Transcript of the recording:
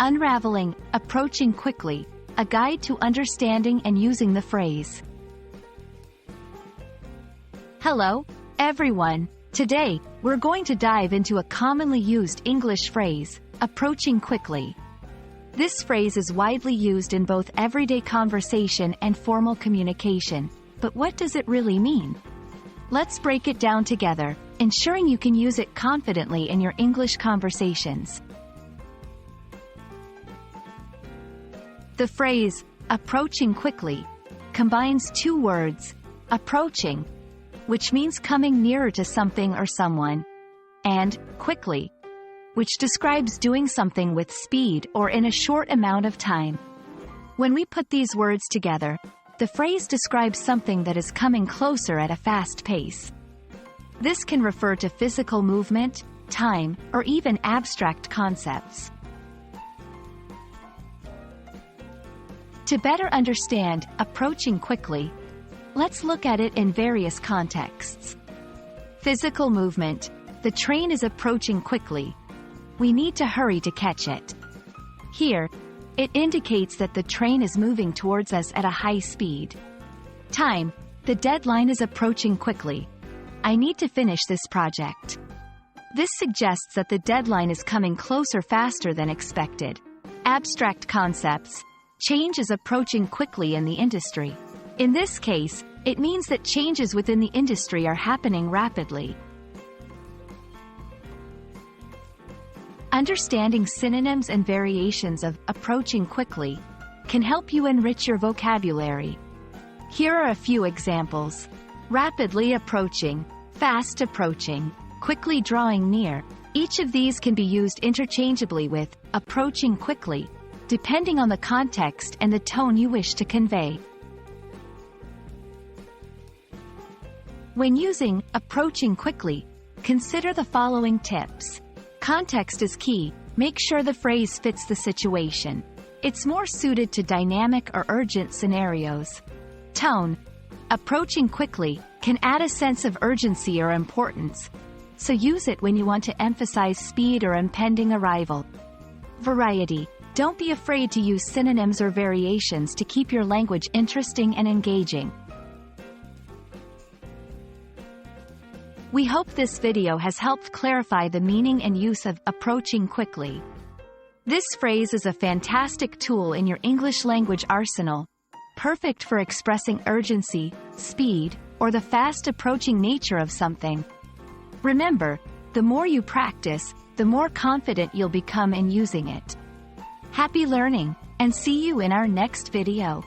Unraveling, Approaching Quickly, a guide to understanding and using the phrase. Hello, everyone. Today, we're going to dive into a commonly used English phrase, approaching quickly. This phrase is widely used in both everyday conversation and formal communication, but what does it really mean? Let's break it down together, ensuring you can use it confidently in your English conversations. The phrase, approaching quickly, combines two words, approaching, which means coming nearer to something or someone, and quickly, which describes doing something with speed or in a short amount of time. When we put these words together, the phrase describes something that is coming closer at a fast pace. This can refer to physical movement, time, or even abstract concepts. To better understand approaching quickly, let's look at it in various contexts. Physical movement. The train is approaching quickly. We need to hurry to catch it. Here, it indicates that the train is moving towards us at a high speed. Time. The deadline is approaching quickly. I need to finish this project. This suggests that the deadline is coming closer faster than expected. Abstract concepts. Change is approaching quickly in the industry. In this case, it means that changes within the industry are happening rapidly. Understanding synonyms and variations of approaching quickly can help you enrich your vocabulary. Here are a few examples. Rapidly approaching, fast approaching, quickly drawing near. Each of these can be used interchangeably with approaching quickly, depending on the context and the tone you wish to convey. When using approaching quickly, consider the following tips. Context is key. Make sure the phrase fits the situation. It's more suited to dynamic or urgent scenarios. Tone. Approaching quickly can add a sense of urgency or importance, so use it when you want to emphasize speed or impending arrival. Variety. Don't be afraid to use synonyms or variations to keep your language interesting and engaging. We hope this video has helped clarify the meaning and use of approaching quickly. This phrase is a fantastic tool in your English language arsenal, perfect for expressing urgency, speed, or the fast approaching nature of something. Remember, the more you practice, the more confident you'll become in using it. Happy learning, and see you in our next video.